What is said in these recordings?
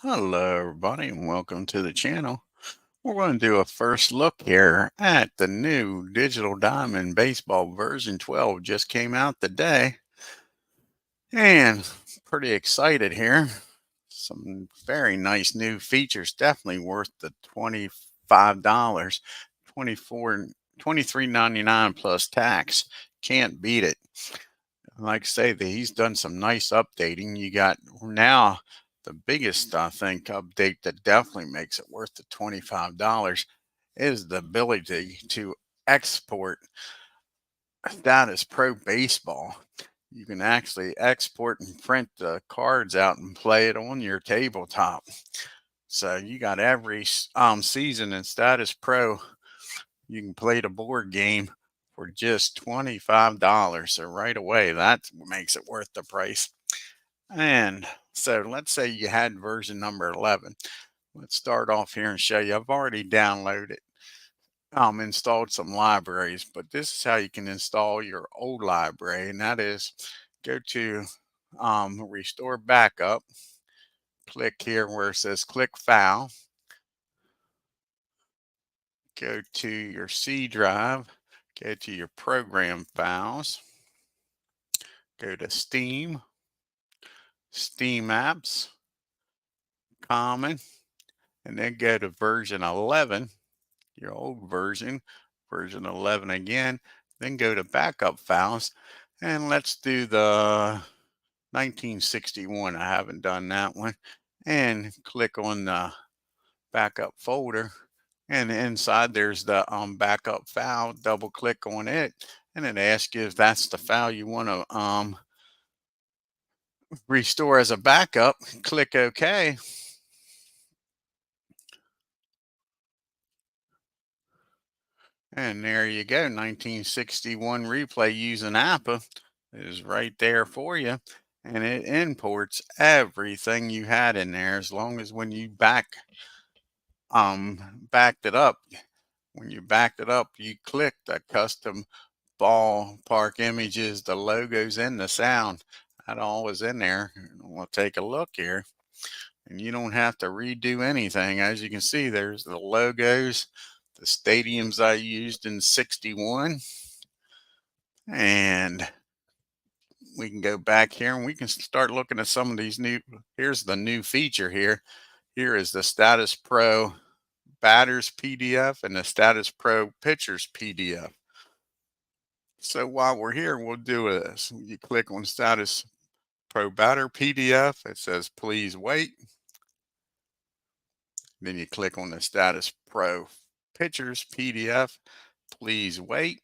Hello, everybody, and welcome to the channel. We're going to do a first look here at the new Digital Diamond Baseball version 12. Just came out today, and pretty excited here. Some very nice new features, definitely worth the $25, 24 $23.99 plus tax. Can't beat it. Like I say, that he's done some nice updating. You got now the biggest, I think, update that definitely makes it worth the $25 is the ability to export Status Pro Baseball. You can actually export and print the cards out and play it on your tabletop. So you got every season in Status Pro. You can play the board game for just $25. So right away, that makes it worth the price. And so let's say you had version number 11. Let's start off here and show you. I've already downloaded, installed some libraries, but this is how you can install your old library. And that is go to Restore Backup, click here where it says Click File, go to your C drive, go to your Program Files, go to Steam, Steam Apps, Common, and then go to version 11, your old version, version 11 again, then go to backup files, and let's do the 1961. I haven't done that one, and click on the backup folder, and inside there's the backup file. Double click on it, and it asks you if that's the file you want to restore as a backup. Click OK. And there you go, 1961 replay using APA is right there for you. And it imports everything you had in there as long as when you backed it up. When you backed it up, you click the custom ballpark images, the logos, and the sound. That all was in there. We'll take a look here. And you don't have to redo anything. As you can see, there's the logos, the stadiums I used in 61. And we can go back here and we can start looking at some of these new. Here's the new feature here. Here is the Status Pro Batters PDF and the Status Pro Pitchers PDF. So while we're here, we'll do this. You click on Status Pro Batter PDF. It says, please wait. Then you click on the Status Pro Pitchers PDF. Please wait.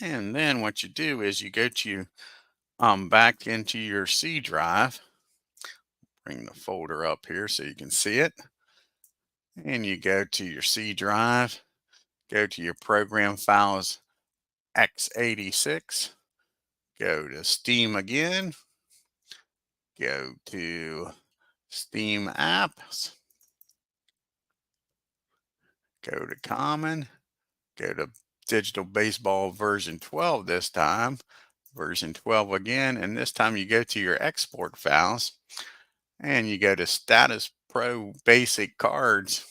And then what you do is you go to back into your C drive. Bring the folder up here so you can see it. And you go to your C drive, go to your program files x86, go to Steam again, go to Steam Apps, go to Common, go to Digital Baseball version 12 this time, version 12 again, and this time you go to your export files and you go to Status Pro Basic Cards,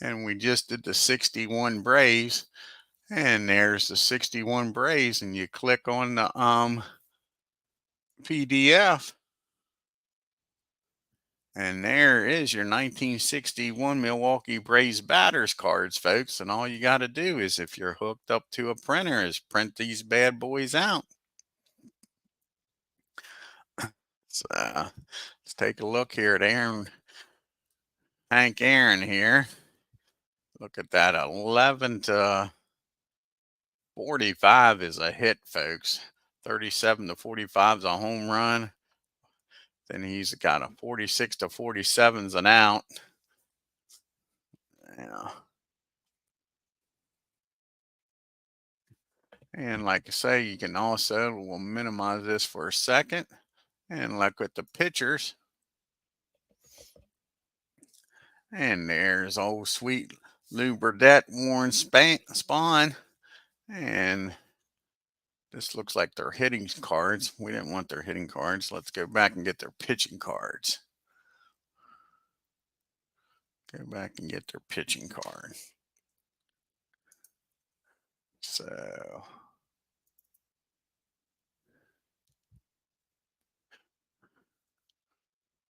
and we just did the 61 Braves, and there's the 61 Braves, and you click on the PDF, and there is your 1961 Milwaukee Braves batters cards, folks. And all you got to do is, if you're hooked up to a printer, is print these bad boys out. So let's take a look here at Hank Aaron here. Look at that, 11-45 is a hit, folks. 37-45 is a home run. Then he's got a 46-47 is an out. Yeah. And like I say, you can also, we'll minimize this for a second and look at the pictures. And there's old sweet Lou Burdette, Warren Spahn. And This looks like their hitting cards. We didn't want their hitting cards. Let's go back and get their pitching cards. Go back and get their pitching card. So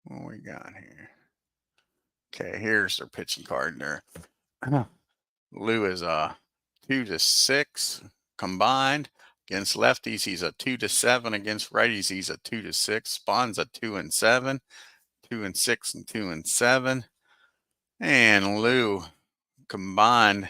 what we got here? Okay, here's their pitching card there. Lou is a 2-6 combined. Against lefties, he's a 2-7. Against righties, he's a 2-6. Spawn's a 2-7, 2-6, and 2-7. And Lou combined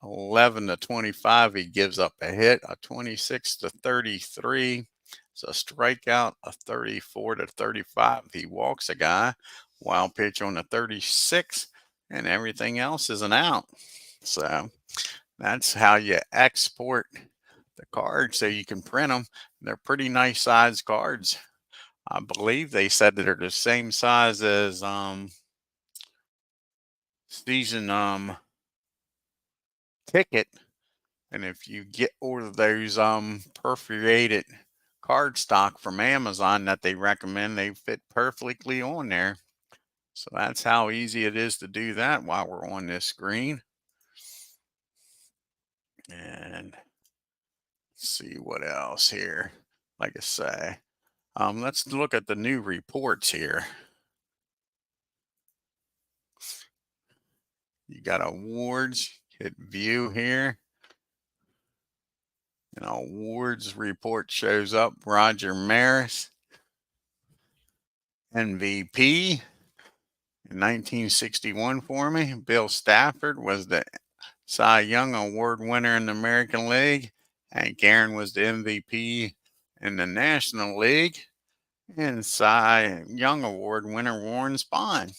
11-25. He gives up a hit, a 26-33. It's a strikeout, a 34-35. He walks a guy. Wild pitch on the 36, and everything else is an out. So that's how you export the cards so you can print them. They're pretty nice size cards. I believe they said that they're the same size as season ticket. And if you order those perforated card stock from Amazon that they recommend, they fit perfectly on there. So that's how easy it is to do that while we're on this screen. And see what else here. Like I say, let's look at the new reports here. You got awards, hit view here. And awards report shows up. Roger Maris, MVP in 1961 for me. Bill Stafford was the Cy Young Award winner in the American League. Hank Aaron was the MVP in the National League. And Cy Young Award winner Warren Spahn.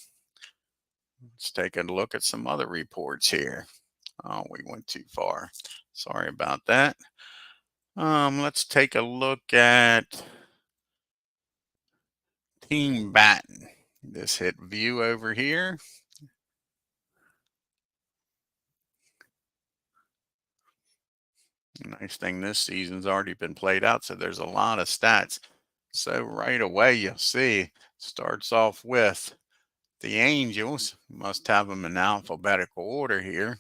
Let's take a look at some other reports here. Oh, we went too far. Sorry about that. Let's take a look at team batting. Just hit view over here. Nice thing, this season's already been played out, so there's a lot of stats. So right away, you'll see, starts off with the Angels. Must have them in alphabetical order here.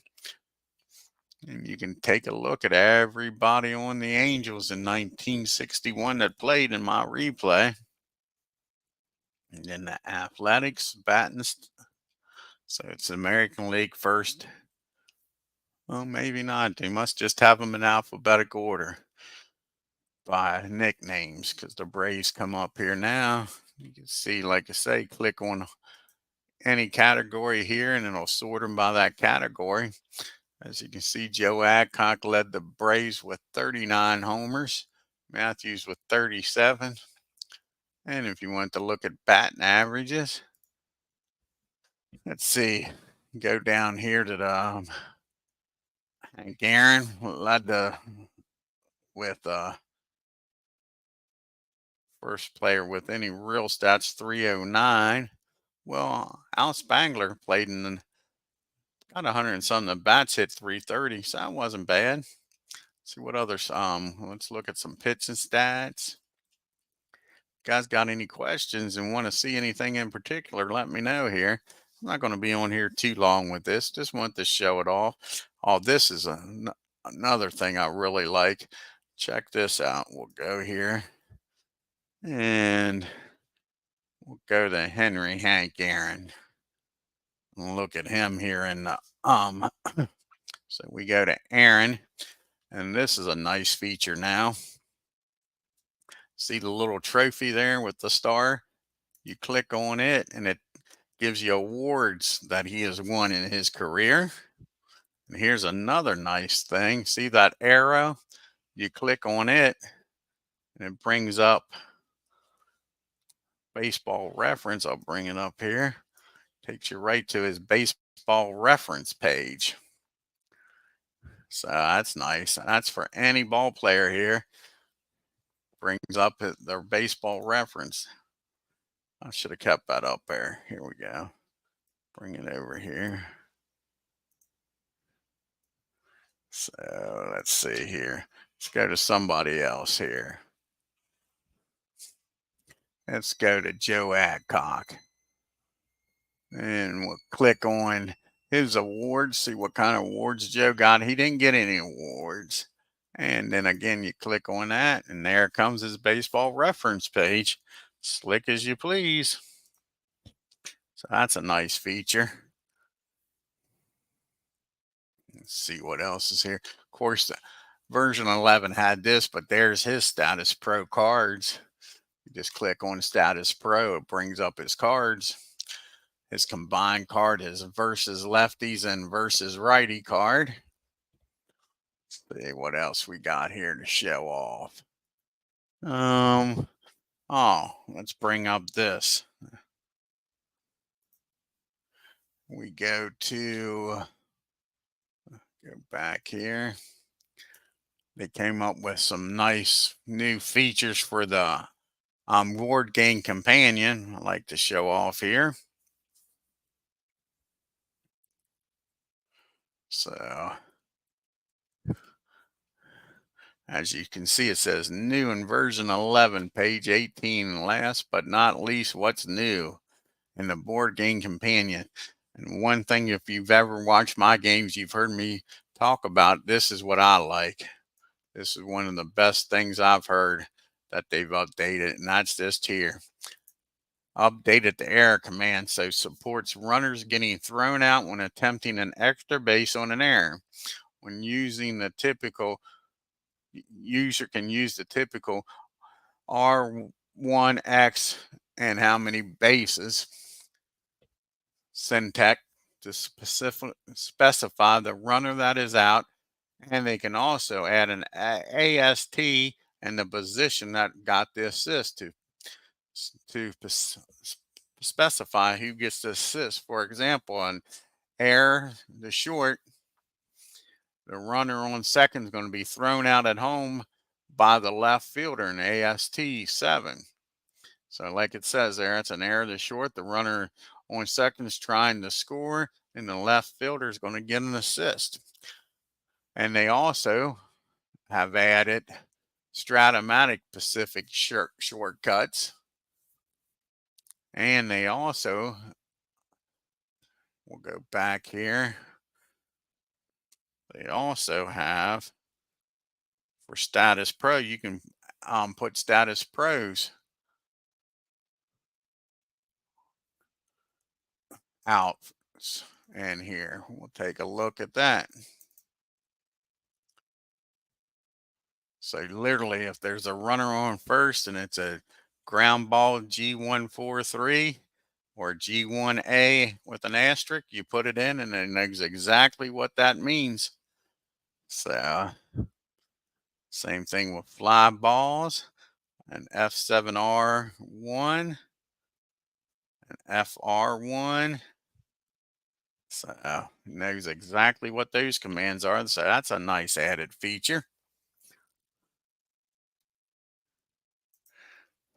And you can take a look at everybody on the Angels in 1961 that played in my replay. And then the Athletics batting. So it's American League first. Well, maybe not. They must just have them in alphabetical order by nicknames, because the Braves come up here now. You can see, like I say, click on any category here and it'll sort them by that category. As you can see, Joe Adcock led the Braves with 39 homers, Matthews with 37. And if you want to look at batting averages, let's see, go down here to the Hank Aaron led with first player with any real stats, 309. Well, Al Spangler played in got 100 and something. The bats hit 330, so that wasn't bad. See what others. Let's look at some pitching stats. Guys, got any questions and want to see anything in particular? Let me know here. I'm not going to be on here too long with this. Just want to show it off. Oh, this is another thing I really like. Check this out. We'll go here and we'll go to Henry Hank Aaron. Look at him here in the so we go to Aaron, and this is a nice feature now. See the little trophy there with the star? You click on it and it gives you awards that he has won in his career. And here's another nice thing. See that arrow? You click on it and it brings up baseball reference. I'll bring it up here. Takes you right to his baseball reference page. So that's nice. That's for any ball player here. Brings up their baseball reference. I should have kept that up there. Here we go. Bring it over here. So let's see here. Let's go to somebody else here. Let's go to Joe Adcock. And we'll click on his awards, see what kind of awards Joe got. He didn't get any awards. And then again, you click on that, and there comes his baseball reference page. Slick as you please. So that's a nice feature. Let's see what else is here. Of course, the version 11 had this, but there's his Status Pro cards. You just click on Status Pro, it brings up his cards. His combined card, his versus lefties and versus righty card. Let's see what else we got here to show off. Let's bring up this. We go back here. They came up with some nice new features for the Word Game Companion. I like to show off here. So, as you can see, it says new in version 11, page 18. Last but not least, what's new in the Board Game Companion? And one thing, if you've ever watched my games, you've heard me talk about, this is what I like. This is one of the best things I've heard that they've updated, and that's just here. Updated the error command, so supports runners getting thrown out when attempting an extra base on an error. When using the typical, user can use the typical R1X and how many bases syntax to specify the runner that is out, and they can also add an AST and the position that got the assist to specify who gets the assist. For example, an error, the short, the runner on second is going to be thrown out at home by the left fielder in AST 7. So like it says there, it's an error, the short, the runner on second is trying to score, and the left fielder is going to get an assist. And they also have added Stratomatic Pacific shortcuts. And they also, we'll go back here. They also have, for Status Pro, you can put Status Pros out. And here, we'll take a look at that. So literally, if there's a runner on first and it's a ground ball G143 or G1A with an asterisk, you put it in and it knows exactly what that means. So same thing with fly balls, an F7R1, an FR1. So knows exactly what those commands are. So that's a nice added feature.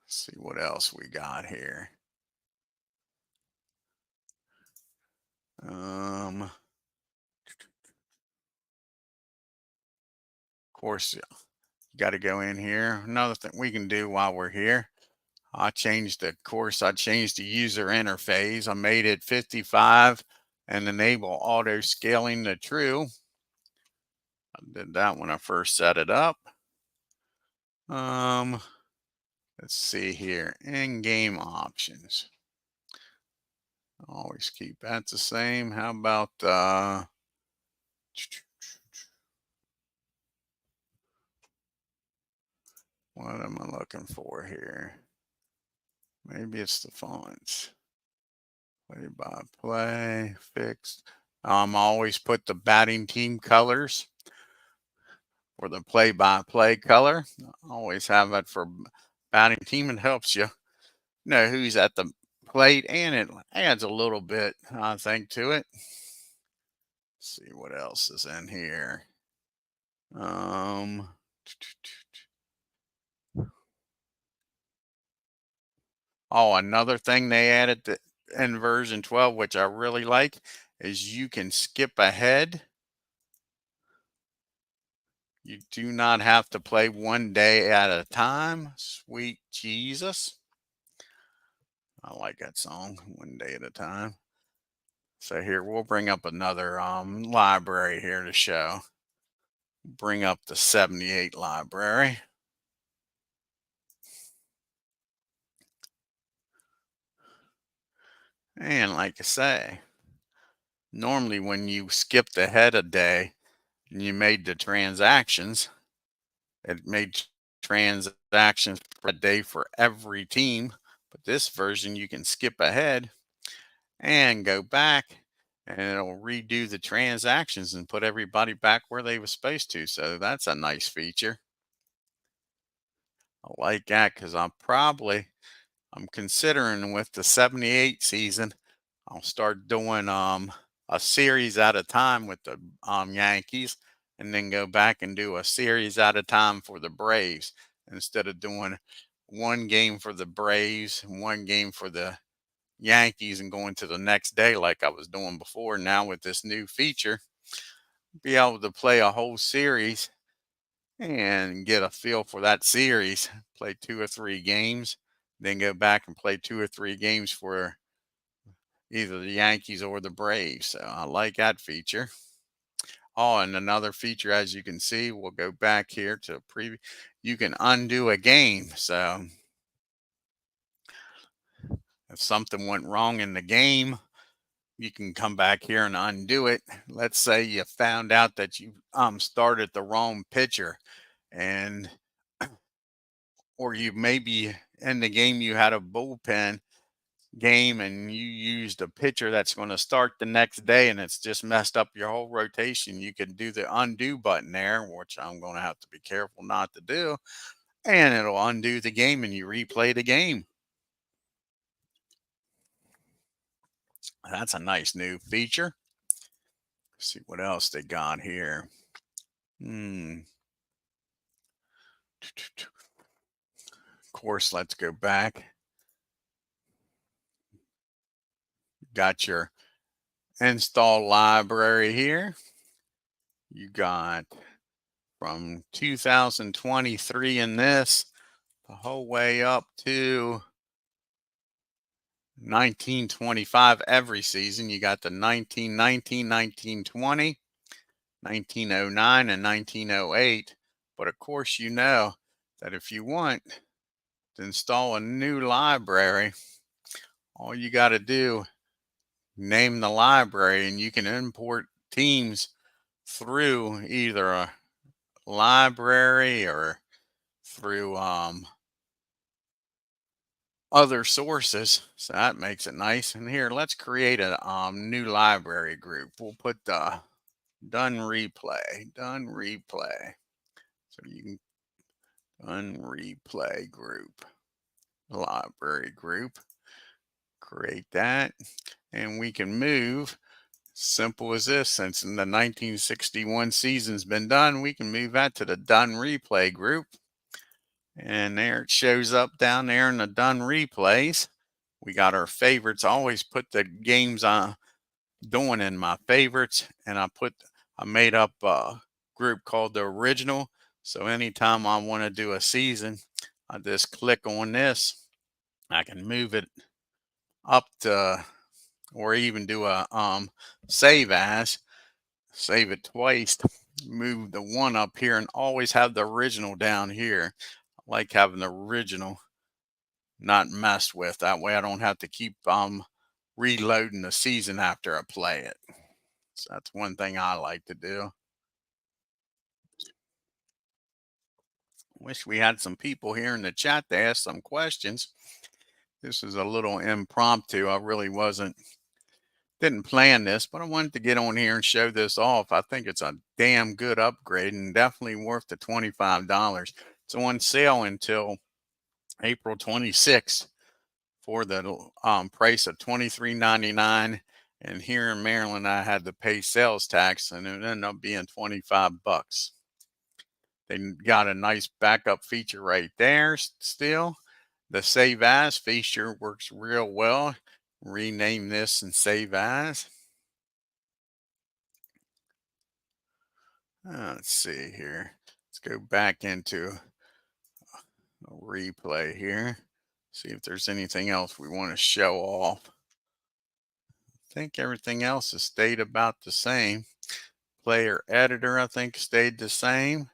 Let's see what else we got here. Of course, you got to go in here. Another thing we can do while we're here, I changed the user interface. I made it 55 and enable auto scaling to true. I did that when I first set it up. Let's see here, in-game options. Always keep that the same. How about what am I looking for here? Maybe it's the fonts. Play by play, fixed. Always put the batting team colors or the play by play color. Always have that for batting team. It helps you know who's at the plate, and it adds a little bit, I think, to it. Let's see what else is in here. Another thing they added in version 12, which I really like, is you can skip ahead. You do not have to play one day at a time. Sweet Jesus. I like that song, One Day at a Time. So here, we'll bring up another library here to show. Bring up the 78 library. And like I say, normally when you skipped ahead a day and you made the transactions, it made transactions per day for every team. But this version, you can skip ahead and go back and it'll redo the transactions and put everybody back where they were supposed to. So that's a nice feature. I like that because I'm considering with the 78 season, I'll start doing a series at a time with the Yankees and then go back and do a series at a time for the Braves instead of doing one game for the Braves and one game for the Yankees and going to the next day like I was doing before. Now with this new feature, be able to play a whole series and get a feel for that series, play 2 or 3 games, then go back and play 2 or 3 games for either the Yankees or the Braves. So I like that feature. Oh, and another feature, as you can see, we'll go back here to preview. You can undo a game. So if something went wrong in the game, you can come back here and undo it. Let's say you found out that you started the wrong pitcher, and or you maybe in the game you had a bullpen game and you used a pitcher that's going to start the next day and it's just messed up your whole rotation. You can do the undo button there, which I'm going to have to be careful not to do, and it'll undo the game and you replay the game. That's a nice new feature. Let's see what else they got here. Of course, let's go back. Got your install library here. You got from 2023 in this the whole way up to 1925 every season. You got the 1919, 1920, 1909, and 1908. But of course, you know that if you want to install a new library, all you got to do, name the library, and you can import teams through either a library or through other sources. So that makes it nice. And here, let's create a new library group. We'll put the done replay. So you can done replay group, library group, create that. And we can move, simple as this, since in the 1961 season's been done, we can move that to the done replay group. And there it shows up down there in the done replays. We got our favorites. I always put the games I'm doing in my favorites, and I made up a group called the original. So anytime I want to do a season, I just click on this. I can move it up to, or even do a save as, save it twice, move the one up here, and always have the original down here. I like having the original not messed with. That way I don't have to keep reloading the season after I play it. So that's one thing I like to do. Wish we had some people here in the chat to ask some questions. This is a little impromptu. I really didn't plan this, but I wanted to get on here and show this off. I think it's a damn good upgrade and definitely worth the $25. It's on sale until April 26th for the price of $23.99. And here in Maryland, I had to pay sales tax, and it ended up being $25. They got a nice backup feature right there still. The save as feature works real well. Rename this and save as. Let's see here. Let's go back into a replay here. See if there's anything else we want to show off. I think everything else has stayed about the same. Player editor, I think, stayed the same.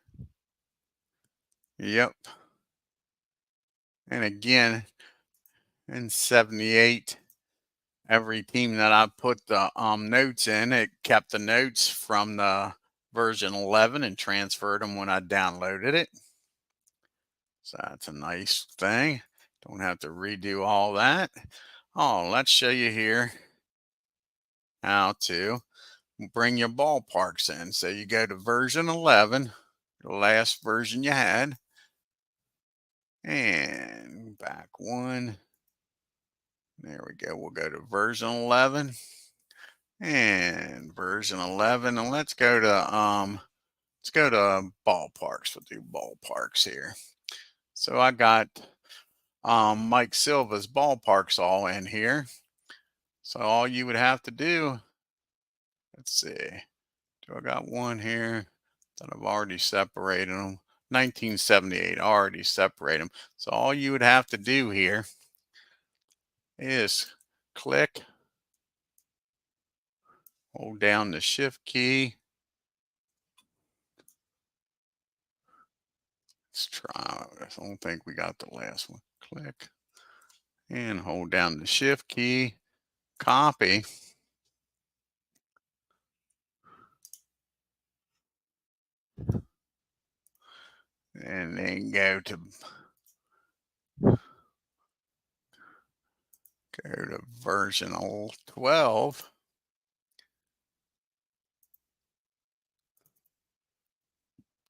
Yep. And again, in 78, every team that I put the notes in, it kept the notes from the version 11 and transferred them when I downloaded it. So that's a nice thing. Don't have to redo all that. Oh, let's show you here how to bring your ballparks in. So you go to version 11, the last version you had, and back one. There we go. We'll go to version 11 and version 11, and let's go to ballparks. We'll do ballparks here. So I got Mike Silva's ballparks all in here. So all you would have to do, let's see, do I got one here that I've already separated them? 1978, already separated them. So all you would have to do here is click, hold down the shift key. Let's try, I don't think we got the last one. Click and hold down the shift key, copy, and then go to version 12.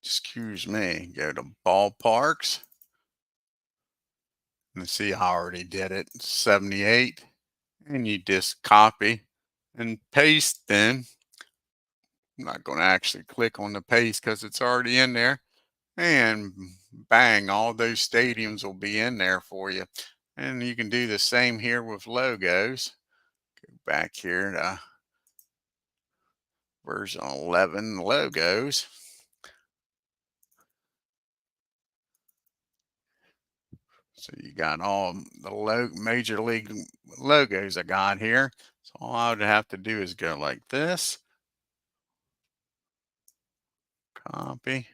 Excuse me, go to ballparks. And see, I already did it. 78. And you just copy and paste then. I'm not going to actually click on the paste because it's already in there. And bang, all those stadiums will be in there for you. And you can do the same here with logos. Go back here to version 11 logos. So you got all the major league logos I got here. So all I would have to do is go like this. Copy.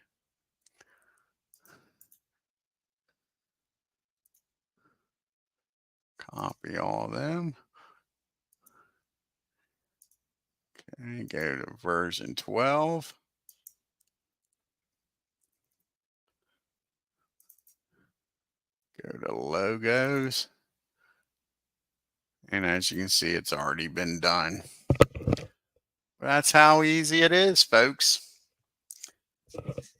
Copy all of them. Okay, go to version 12. Go to logos. And as you can see, it's already been done. That's how easy it is, folks.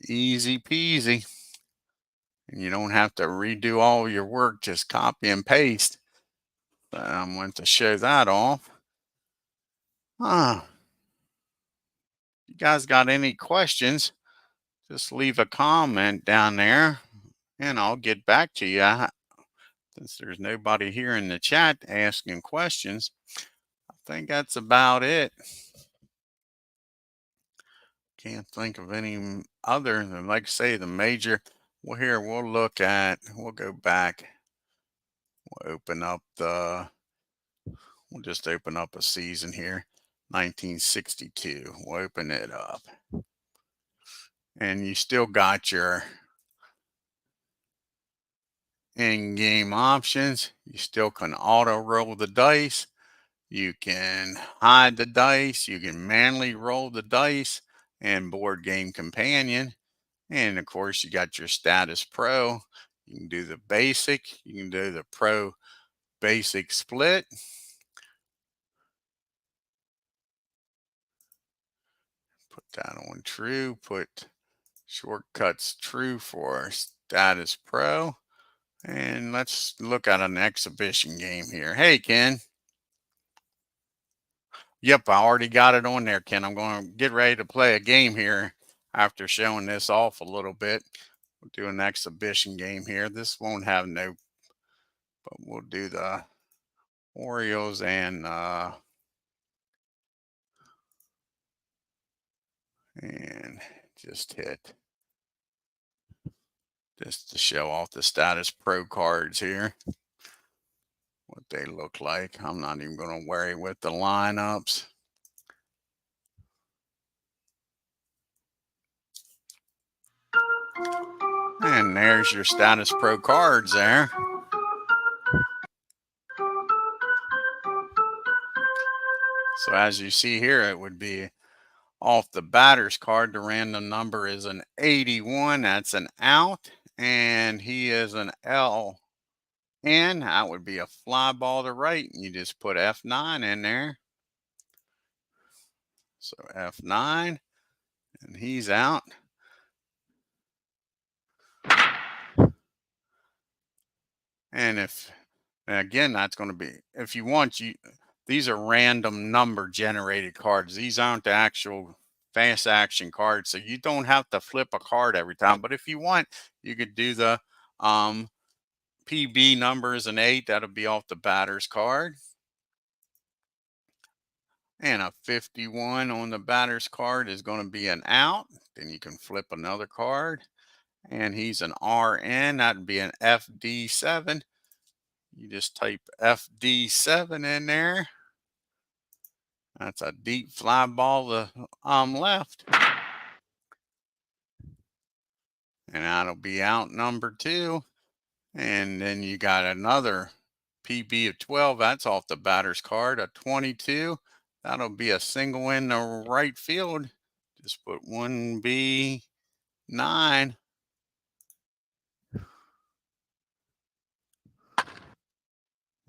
Easy peasy. And you don't have to redo all your work, just copy and paste. But I'm going to show that off. You guys got any questions, just leave a comment down there and I'll get back to you. Since there's nobody here in the chat asking questions, I think that's about it. Can't think of any other than, like I say, the major. Well, here we'll go back. We'll just open up a season here. 1962. We'll open it up. And you still got your in-game options. You still can auto roll the dice. You can hide the dice. You can manually roll the dice and board game companion. And of course, you got your status pro. You can do the basic. You can do the pro basic split. Put that on true. Put shortcuts true for status pro. And let's look at an exhibition game here. Hey, Ken. Yep, I already got it on there, Ken. I'm going to get ready to play a game here after showing this off a little bit. We'll do an exhibition game here. This won't have no, but we'll do the Orioles and just hit just to show off the Status Pro cards here, what they look like. I'm not even going to worry with the lineups. And there's your Status Pro cards there. So as you see here, it would be off the batter's card. The random number is an 81. That's an out. And he is an LN. That would be a fly ball to right. And you just put F9 in there. So F9. And he's out. And again, that's going to be, if you want, these are random number generated cards. These aren't the actual fast action cards. So you don't have to flip a card every time. But if you want, you could do the PB number is an 8. That'll be off the batter's card. And a 51 on the batter's card is going to be an out. Then you can flip another card. And he's an RN. That'd be an FD7. You just type FD7 in there. That's a deep fly ball to left. And that'll be out number 2. And then you got another PB of 12. That's off the batter's card. A 22. That'll be a single in the right field. Just put 1B9.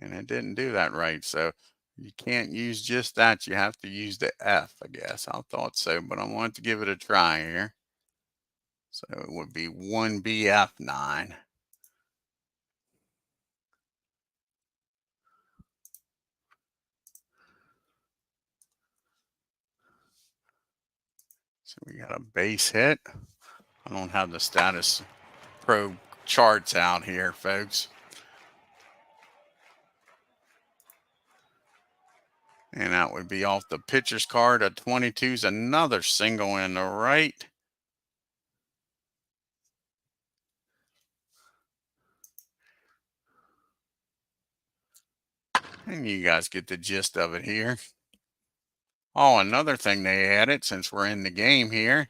And it didn't do that right. So you can't use just that. You have to use the F, I guess. I thought so, but I wanted to give it a try here. So it would be 1BF9. So we got a base hit. I don't have the Status Pro charts out here, folks. And that would be off the pitcher's card. A 22 is another single in the right. And you guys get the gist of it here. Oh, another thing they added since we're in the game here,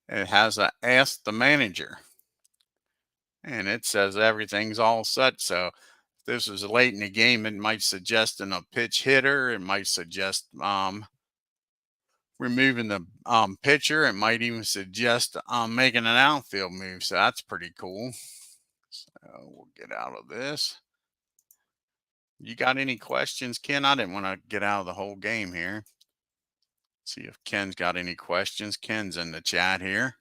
it has a Ask the Manager. And it says everything's all set. So if this is late in the game, it might suggest a pitch hitter. It might suggest removing the pitcher. It might even suggest making an outfield move. So that's pretty cool. So we'll get out of this. You got any questions, Ken? I didn't want to get out of the whole game here. See if Ken's got any questions. Ken's in the chat here.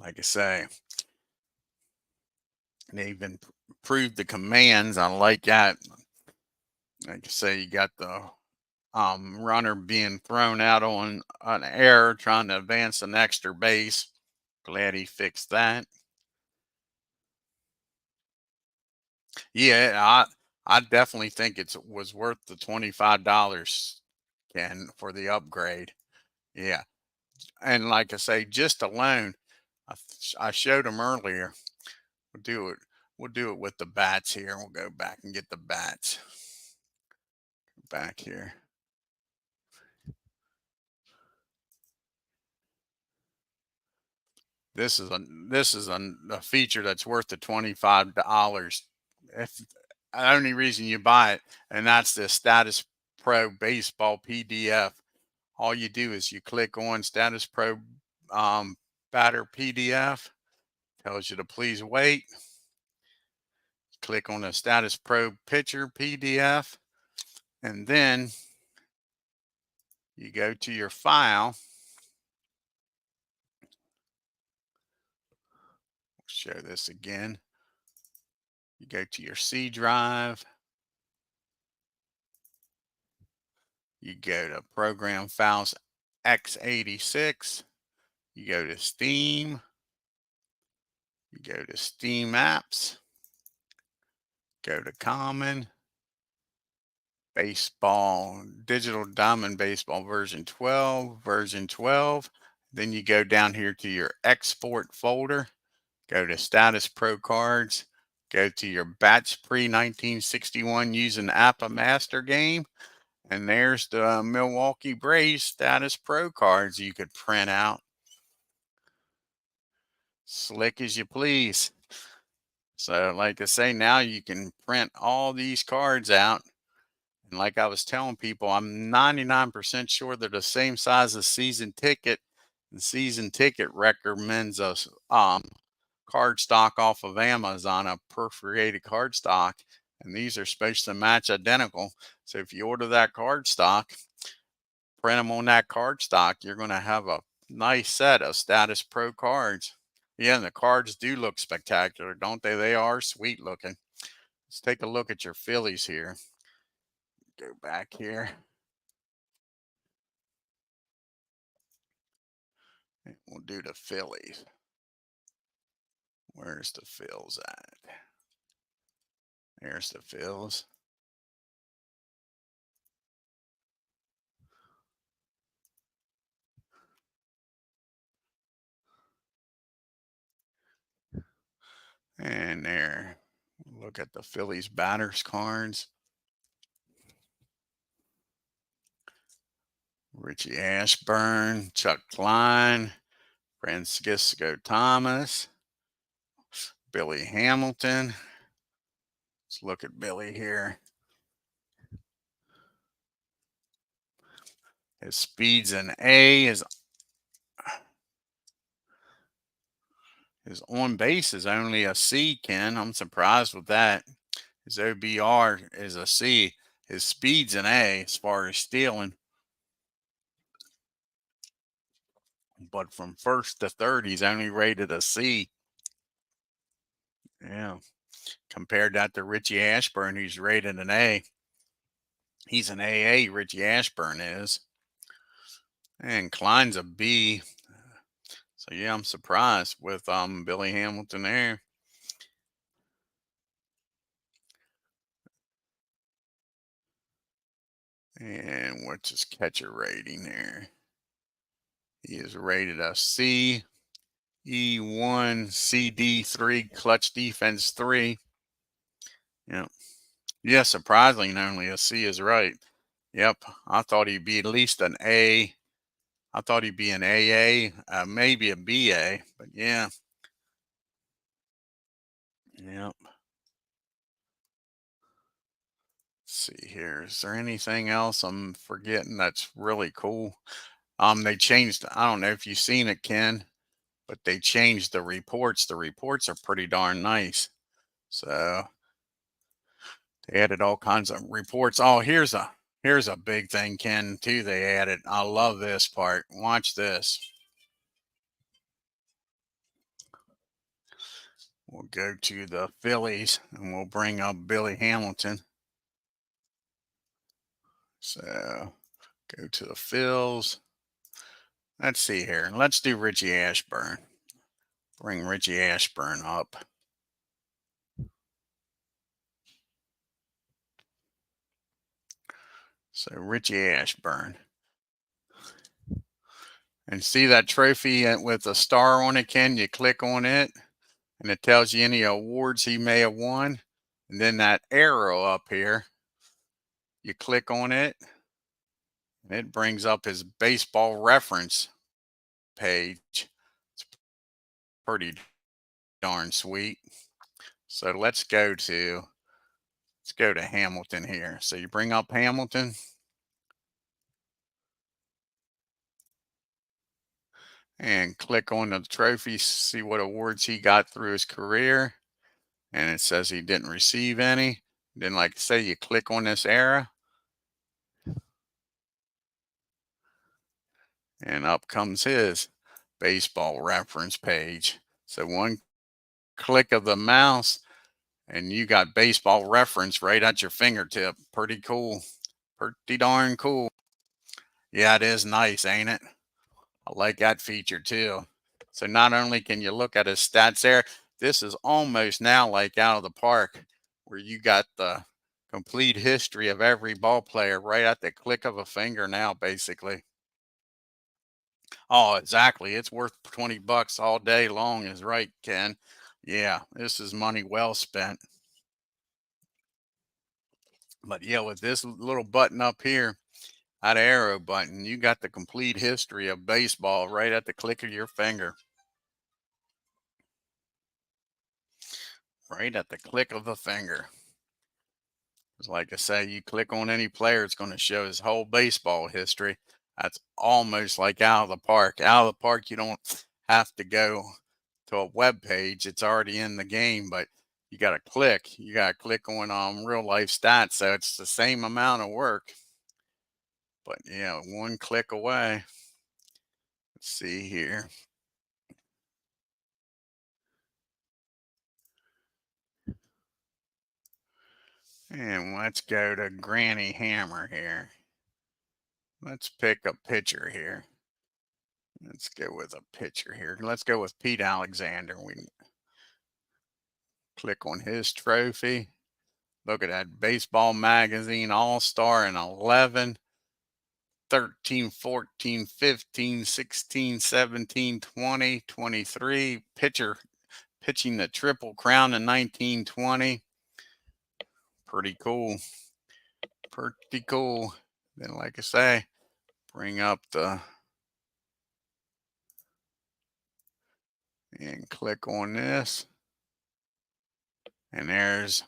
Like I say, they've improved the commands. I like that. Like I say, you got the runner being thrown out on an error, trying to advance an extra base. Glad he fixed that. Yeah, I definitely think it was worth the $25, Ken, for the upgrade. Yeah, and like I say, just alone, I showed him earlier. We'll do it. We'll do it with the bats here. We'll go back and get the bats back here. This is a feature that's worth the $25. If the only reason you buy it, and that's the Status Pro Baseball PDF. All you do is you click on Status Pro Batter PDF. Tells you to please wait. Click on the Status Pro Pitcher PDF, and then you go to your file. Show this again. You go to your C drive. You go to Program Files x86. You go to Steam. You go to Steam Apps. Go to Common. Baseball, Digital Diamond Baseball version 12, Then you go down here to your export folder, go to Status Pro Cards, go to your Batch Pre-1961 using APA Master game, and there's the Milwaukee Braves Status Pro Cards you could print out. Slick as you please. So like I say, now you can print all these cards out. And like I was telling people, I'm 99% sure they're the same size as season ticket. The season ticket recommends us card stock off of Amazon, a perforated card stock, and these are supposed to match identical. So if you order that card stock, print them on that card stock, you're going to have a nice set of Status Pro cards. Yeah, and the cards do look spectacular, don't they? They are sweet looking. Let's take a look at your Phillies here. Go back here. We'll do the Phillies. Where's the Phils at? There's the Phils. And there. Look at the Phillies batters cards. Richie Ashburn, Chuck Klein, Francisco Thomas, Billy Hamilton. Let's look at Billy here. His speed's an A. His on base is only a C, Ken. I'm surprised with that. His OBR is a C. His speed's an A as far as stealing. But from first to third, he's only rated a C. Yeah. Compared that to Richie Ashburn, who's rated an A. He's an AA, Richie Ashburn is. And Klein's a B. So yeah, I'm surprised with Billy Hamilton there. And what's his catcher rating there? He is rated a C, E1, CD3, clutch defense 3. Yep. Yeah, surprisingly, only a C is right. Yep. I thought he'd be at least an A. I thought he'd be an AA, maybe a BA, but yeah. Yep. Let's see here. Is there anything else I'm forgetting that's really cool? They changed, I don't know if you've seen it, Ken, but they changed the reports. The reports are pretty darn nice. So they added all kinds of reports. Oh, here's a big thing, Ken, too. They added. I love this part. Watch this. We'll go to the Phillies and we'll bring up Billy Hamilton. So go to the Phils. Let's see here. Let's do Richie Ashburn. Bring Richie Ashburn up. So Richie Ashburn. And see that trophy with a star on it, Ken? You click on it and it tells you any awards he may have won. And then that arrow up here, you click on it and it brings up his baseball reference page. It's pretty darn sweet. So let's go to Hamilton here. So you bring up Hamilton. And click on the trophy, see what awards he got through his career. And it says he didn't receive any. Then, like I say, you click on this arrow. And up comes his baseball reference page. So one click of the mouse and you got baseball reference right at your fingertip. Pretty cool. Pretty darn cool. Yeah, it is nice, ain't it? I like that feature too. So not only can you look at his stats there, this is almost now like Out of the Park, where you got the complete history of every ball player right at the click of a finger now, basically. Oh, exactly. It's worth 20 bucks all day long is right, Ken. Yeah, this is money well spent. But yeah, with this little button up here, that arrow button, you got the complete history of baseball right at the click of your finger. Right at the click of a finger. It's like I say, you click on any player, it's going to show his whole baseball history. That's almost like out of the park. Out of the park, you don't have to go to a web page. It's already in the game, but you got to click. You got to click on real life stats. So it's the same amount of work, but yeah, one click away. Let's see here. And let's go to Granny Hammer here. Let's pick a pitcher here. Let's go with a pitcher here. Let's go with Pete Alexander. We click on his trophy. Look at that Baseball Magazine All-Star in 11, 13, 14, 15, 16, 17, 20, 23. Pitcher pitching the Triple Crown in 1920. Pretty cool. Pretty cool. Then, like I say, bring up and click on this. And there's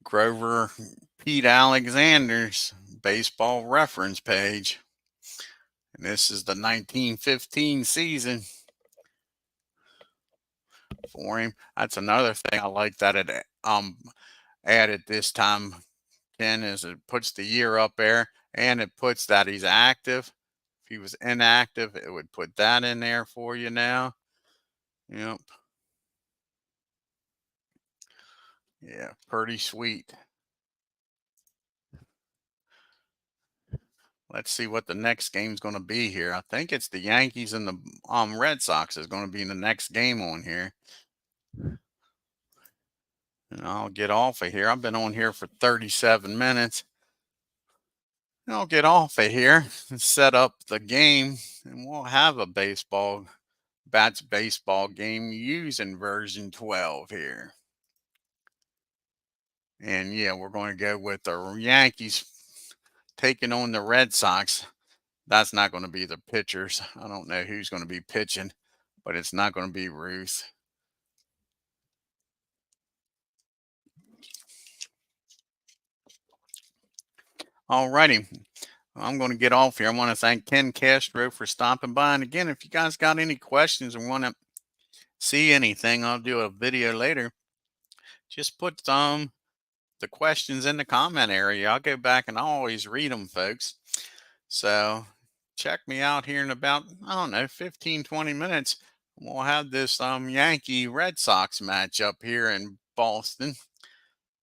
Grover Pete Alexander's baseball reference page. And this is the 1915 season for him. That's another thing I like that it added this time, Ken, is it puts the year up there and it puts that he's active. If he was inactive, it would put that in there for you now. Yep. Yeah, pretty sweet. Let's see what the next game's going to be here. I think it's the Yankees and the Red Sox is going to be in the next game on here. And I'll get off of here. I've been on here for 37 minutes. And I'll get off of here and set up the game, and we'll have a bats baseball game using version 12 here. And yeah, we're going to go with the Yankees taking on the Red Sox. That's not going to be the pitchers. I don't know who's going to be pitching, but it's not going to be Ruth. All righty. I'm going to get off here. I want to thank Ken Castro for stopping by. And again, if you guys got any questions or want to see anything, I'll do a video later. Just put the questions in the comment area. I'll go back and I'll always read them, folks. So check me out here in about, I don't know, 15, 20 minutes. We'll have this Yankee Red Sox match up here in Boston.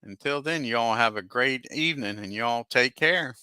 Until then, y'all have a great evening and y'all take care.